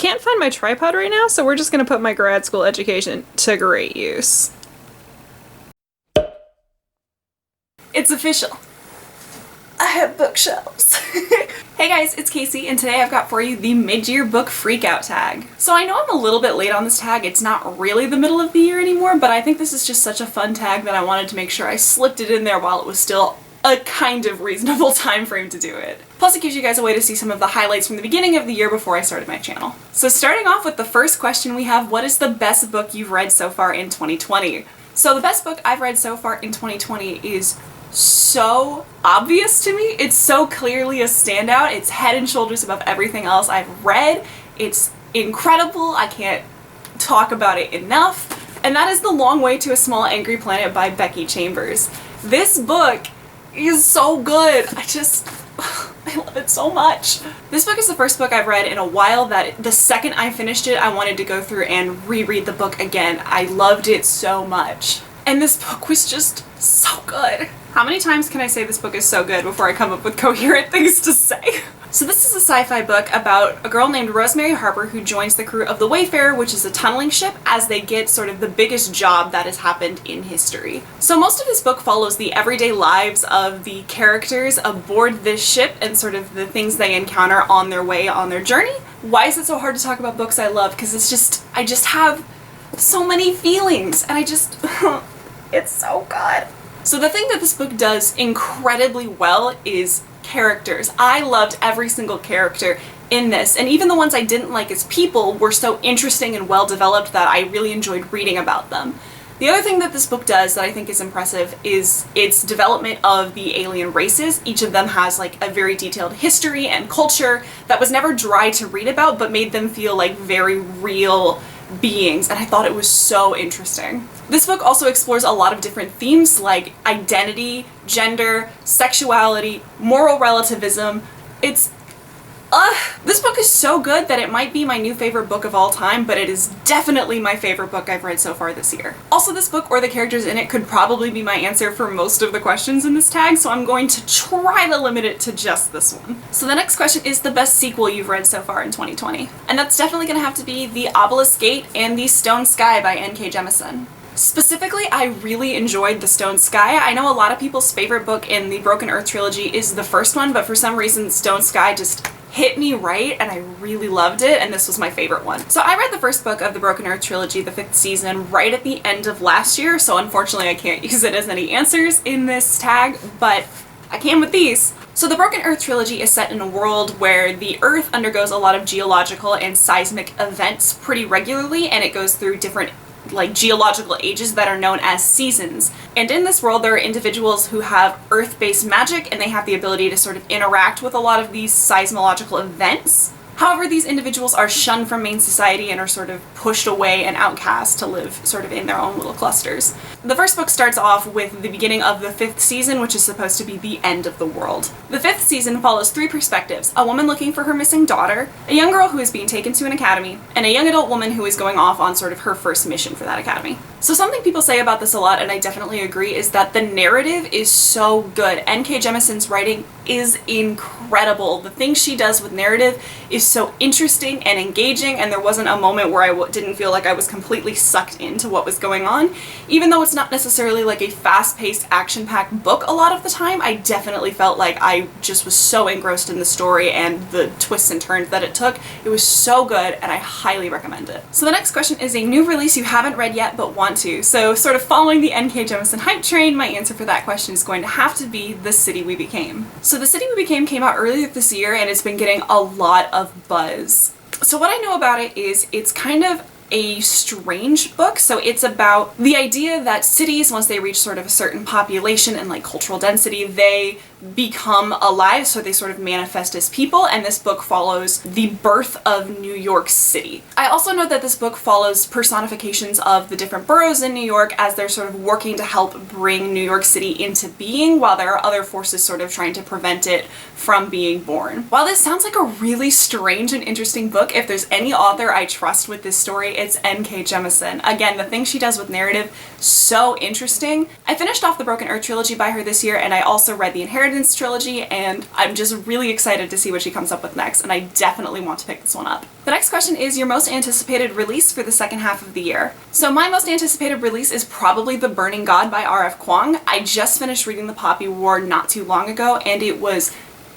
can't find my tripod right now, so we're just gonna put my grad school education to great use. It's official. I have bookshelves. Hey guys, it's Casey, and today I've got for you the mid-year book Freakout tag. So I know I'm a little bit late on this tag, it's not really the middle of the year anymore, but I think this is just such a fun tag that I wanted to make sure I slipped it in there while it was still a kind of reasonable time frame to do it. Plus it gives you guys a way to see some of the highlights from the beginning of the year before I started my channel. So starting off with the first question we have, what is the best book you've read so far in 2020? So the best book I've read so far in 2020 is so obvious to me. It's so clearly a standout. It's head and shoulders above everything else I've read. It's incredible. I can't talk about it enough. And that is The Long Way to a Small Angry Planet by Becky Chambers. This book is so good. I love it so much. This book is the first book I've read in a while that the second I finished it, I wanted to go through and reread the book again. I loved it so much. And this book was just so good. How many times can I say this book is so good before I come up with coherent things to say? So this is a sci-fi book about a girl named Rosemary Harper who joins the crew of the Wayfarer, which is a tunneling ship, as they get sort of the biggest job that has happened in history. So most of this book follows the everyday lives of the characters aboard this ship and sort of the things they encounter on their way on their journey. Why is it so hard to talk about books I love? Because I just have so many feelings, and it's so good. So the thing that this book does incredibly well is characters. I loved every single character in this, and even the ones I didn't like as people were so interesting and well developed that I really enjoyed reading about them. The other thing that this book does that I think is impressive is its development of the alien races. Each of them has like a very detailed history and culture that was never dry to read about, but made them feel like very real beings, and I thought it was so interesting. This book also explores a lot of different themes like identity, gender, sexuality, moral relativism. This book is so good that it might be my new favorite book of all time, but it is definitely my favorite book I've read so far this year. Also, this book or the characters in it could probably be my answer for most of the questions in this tag, so I'm going to try to limit it to just this one. So the next question is the best sequel you've read so far in 2020. And that's definitely going to have to be The Obelisk Gate and The Stone Sky by N.K. Jemisin. Specifically, I really enjoyed The Stone Sky. I know a lot of people's favorite book in the Broken Earth trilogy is the first one, but for some reason Stone Sky just hit me right and I really loved it, and this was my favorite one. So I read the first book of the Broken Earth trilogy, the 5th season, right at the end of last year, so unfortunately I can't use it as any answers in this tag, but I can with these. So the Broken Earth trilogy is set in a world where the Earth undergoes a lot of geological and seismic events pretty regularly, and it goes through different geological ages that are known as seasons. And in this world there are individuals who have earth-based magic, and they have the ability to sort of interact with a lot of these seismological events. However, these individuals are shunned from main society and are sort of pushed away and outcast to live sort of in their own little clusters. The first book starts off with the beginning of the 5th season, which is supposed to be the end of the world. The 5th season follows 3 perspectives: a woman looking for her missing daughter, a young girl who is being taken to an academy, and a young adult woman who is going off on sort of her first mission for that academy. So something people say about this a lot, and I definitely agree, is that the narrative is so good. N.K. Jemisin's writing is incredible. The things she does with narrative is so interesting and engaging, and there wasn't a moment where I didn't feel like I was completely sucked into what was going on. Even though it's not necessarily like a fast-paced, action-packed book a lot of the time, I definitely felt like I just was so engrossed in the story and the twists and turns that it took. It was so good, and I highly recommend it. So the next question is a new release you haven't read yet but want to. So sort of following the N.K. Jemisin hype train, my answer for that question is going to have to be The City We Became. So The City We Became came out earlier this year, and it's been getting a lot of buzz. So what I know about it is it's kind of a strange book. So it's about the idea that cities, once they reach sort of a certain population and like cultural density, they become alive, so they sort of manifest as people, and this book follows the birth of New York City. I also know that this book follows personifications of the different boroughs in New York as they're sort of working to help bring New York City into being, while there are other forces sort of trying to prevent it from being born. While this sounds like a really strange and interesting book, if there's any author I trust with this story, it's N.K. Jemisin. Again, the thing she does with narrative, so interesting. I finished off the Broken Earth trilogy by her this year, and I also read The Inheritance started in this trilogy, and I'm just really excited to see what she comes up with next, and I definitely want to pick this one up. The next question is your most anticipated release for the second half of the year. So my most anticipated release is probably The Burning God by R.F. Kuang. I just finished reading The Poppy War not too long ago, and it was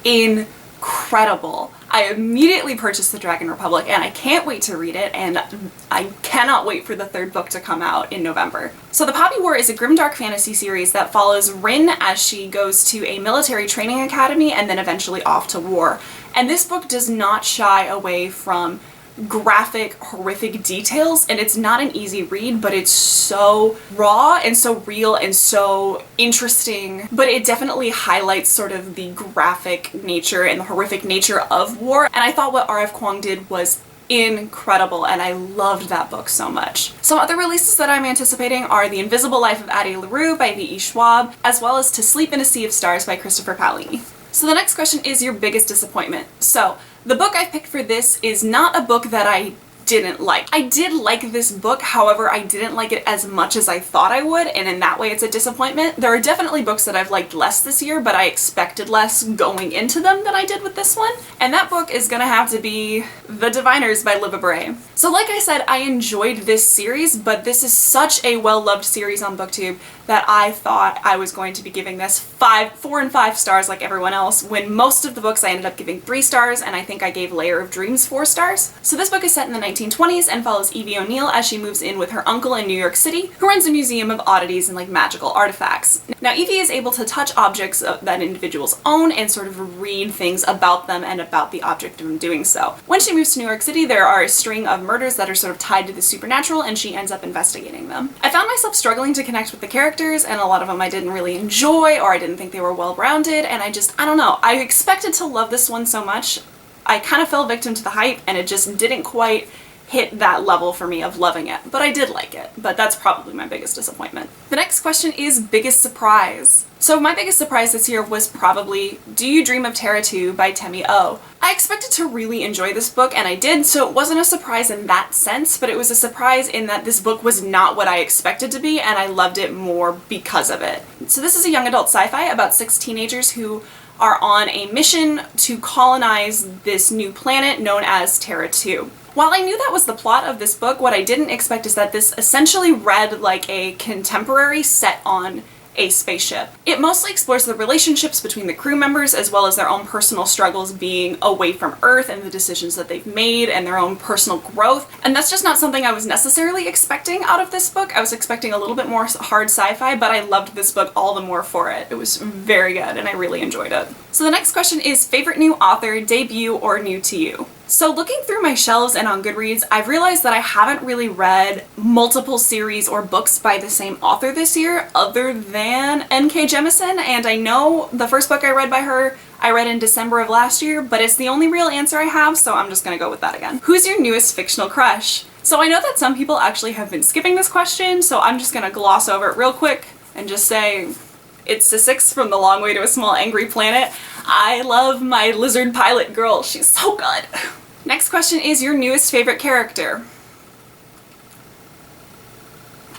incredible. I immediately purchased The Dragon Republic, and I can't wait to read it, and I cannot wait for the third book to come out in November. So The Poppy War is a grimdark fantasy series that follows Rin as she goes to a military training academy and then eventually off to war. And this book does not shy away from graphic, horrific details, and it's not an easy read, but it's so raw and so real and so interesting. But it definitely highlights sort of the graphic nature and the horrific nature of war, and I thought what R.F. Kuang did was incredible, and I loved that book so much. Some other releases that I'm anticipating are The Invisible Life of Addie LaRue by V.E. Schwab, as well as To Sleep in a Sea of Stars by Christopher Paolini. So the next question is your biggest disappointment. So the book I picked for this is not a book that I didn't like. I did like this book, however, I didn't like it as much as I thought I would, and in that way it's a disappointment. There are definitely books that I've liked less this year, but I expected less going into them than I did with this one. And that book is gonna have to be The Diviners by Liva Bray. So like I said, I enjoyed this series, but this is such a well-loved series on BookTube that I thought I was going to be giving this 4 and 5 stars like everyone else, when most of the books I ended up giving 3 stars, and I think I gave Layer of Dreams 4 stars. So this book is set in the 1920s and follows Evie O'Neill as she moves in with her uncle in New York City, who runs a museum of oddities and like magical artifacts. Now Evie is able to touch objects that individuals own and sort of read things about them and about the object of doing so. When she moves to New York City, there are a string of murders that are sort of tied to the supernatural, and she ends up investigating them. I found myself struggling to connect with the characters, and a lot of them I didn't really enjoy, or I didn't think they were well-rounded, and I don't know. I expected to love this one so much. I kind of fell victim to the hype, and it just didn't quite hit that level for me of loving it, but I did like it, but that's probably my biggest disappointment. The next question is biggest surprise. So my biggest surprise this year was probably Do You Dream of Terra 2 by Temi O. I expected to really enjoy this book, and I did, so it wasn't a surprise in that sense, but it was a surprise in that this book was not what I expected to be, and I loved it more because of it. So this is a young adult sci-fi about 6 teenagers who are on a mission to colonize this new planet known as Terra 2. While I knew that was the plot of this book, what I didn't expect is that this essentially read like a contemporary set on a spaceship. It mostly explores the relationships between the crew members as well as their own personal struggles being away from Earth and the decisions that they've made and their own personal growth. And that's just not something I was necessarily expecting out of this book. I was expecting a little bit more hard sci-fi, but I loved this book all the more for it. It was very good and I really enjoyed it. So the next question is favorite new author, debut, or new to you? So looking through my shelves and on Goodreads, I've realized that I haven't really read multiple series or books by the same author this year other than N.K. Jemisin, and I know the first book I read by her I read in December of last year, but it's the only real answer I have, so I'm just gonna go with that again. Who's your newest fictional crush? So I know that some people actually have been skipping this question, so I'm just gonna gloss over it real quick and just say it's Sissix from The Long Way to a Small Angry Planet. I love my lizard pilot girl, she's so good. Next question is your newest favorite character.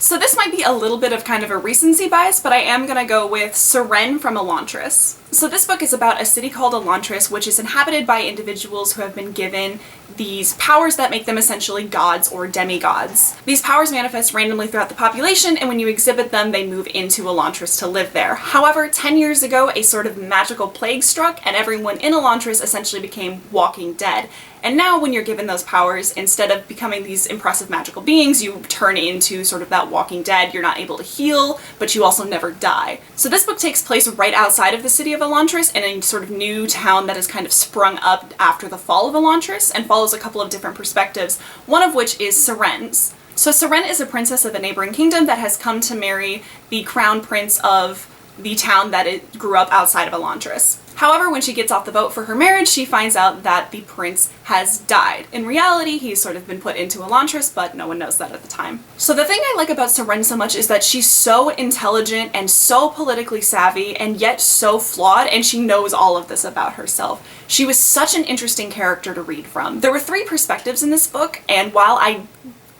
So this might be a little bit of kind of a recency bias, but I am gonna go with Seren from Elantris. So this book is about a city called Elantris, which is inhabited by individuals who have been given these powers that make them essentially gods or demigods. These powers manifest randomly throughout the population, and when you exhibit them, they move into Elantris to live there. However, 10 years ago, a sort of magical plague struck, and everyone in Elantris essentially became walking dead. And now when you're given those powers, instead of becoming these impressive magical beings, you turn into sort of that walking dead. You're not able to heal, but you also never die. So this book takes place right outside of the city of Elantris in a sort of new town that has kind of sprung up after the fall of Elantris, and follows a couple of different perspectives, one of which is Seren's. So Seren is a princess of a neighboring kingdom that has come to marry the crown prince of the town that it grew up outside of Elantris. However, when she gets off the boat for her marriage, she finds out that the prince has died. In reality, he's sort of been put into Elantris, but no one knows that at the time. So the thing I like about Seren so much is that she's so intelligent and so politically savvy and yet so flawed, and she knows all of this about herself. She was such an interesting character to read from. There were 3 perspectives in this book, and while I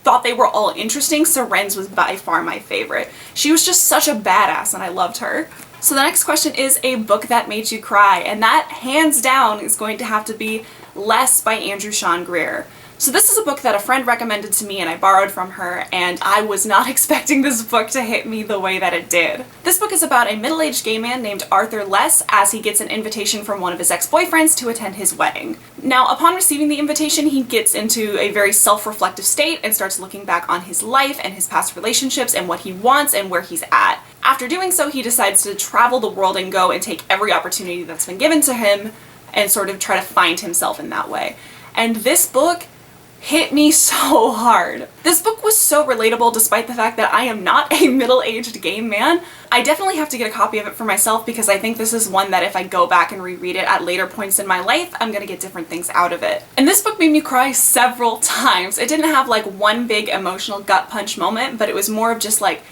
thought they were all interesting, Seren's was by far my favorite. She was just such a badass and I loved her. So the next question is a book that made you cry, and that hands down is going to have to be Less by Andrew Sean Greer. So this is a book that a friend recommended to me and I borrowed from her, and I was not expecting this book to hit me the way that it did. This book is about a middle-aged gay man named Arthur Less as he gets an invitation from one of his ex-boyfriends to attend his wedding. Now, upon receiving the invitation, he gets into a very self-reflective state and starts looking back on his life and his past relationships and what he wants and where he's at. After doing so, he decides to travel the world and go and take every opportunity that's been given to him and sort of try to find himself in that way. And this book hit me so hard. This book was so relatable despite the fact that I am not a middle-aged gay man. I definitely have to get a copy of it for myself because I think this is one that if I go back and reread it at later points in my life, I'm gonna get different things out of it. And this book made me cry several times. It didn't have like one big emotional gut punch moment, but it was more of just like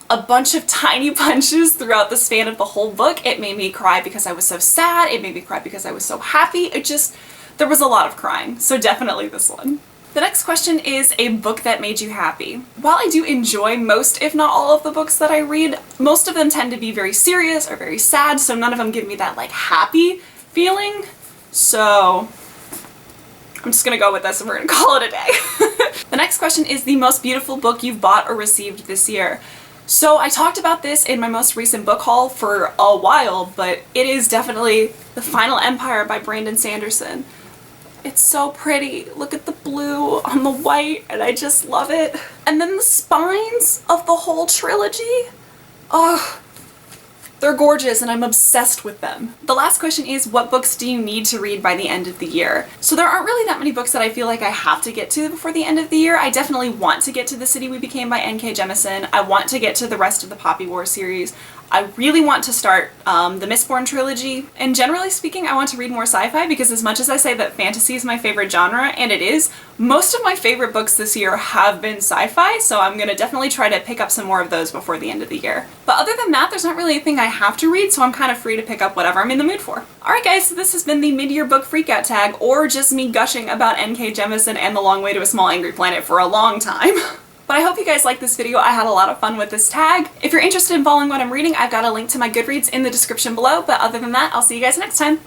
a bunch of tiny punches throughout the span of the whole book. It made me cry because I was so sad. It made me cry because I was so happy. There was a lot of crying. So definitely this one. The next question is a book that made you happy. While I do enjoy most, if not all, of the books that I read, most of them tend to be very serious or very sad, so none of them give me that like happy feeling. So I'm just gonna go with this and we're gonna call it a day. The next question is the most beautiful book you've bought or received this year. So I talked about this in my most recent book haul for a while, but it is definitely The Final Empire by Brandon Sanderson. It's so pretty. Look at the blue on the white, and I just love it. And then the spines of the whole trilogy. Oh, they're gorgeous and I'm obsessed with them. The last question is, what books do you need to read by the end of the year? So there aren't really that many books that I feel like I have to get to before the end of the year. I definitely want to get to The City We Became by N.K. Jemisin. I want to get to the rest of the Poppy War series. I really want to start the Mistborn trilogy, and generally speaking I want to read more sci-fi because as much as I say that fantasy is my favorite genre, and it is, most of my favorite books this year have been sci-fi, so I'm gonna definitely try to pick up some more of those before the end of the year. But other than that, there's not really anything I have to read, so I'm kind of free to pick up whatever I'm in the mood for. Alright guys, so this has been the mid-year book freakout tag, or just me gushing about N.K. Jemisin and The Long Way to a Small Angry Planet for a long time. But I hope you guys liked this video. I had a lot of fun with this tag. If you're interested in following what I'm reading, I've got a link to my Goodreads in the description below, but other than that, I'll see you guys next time.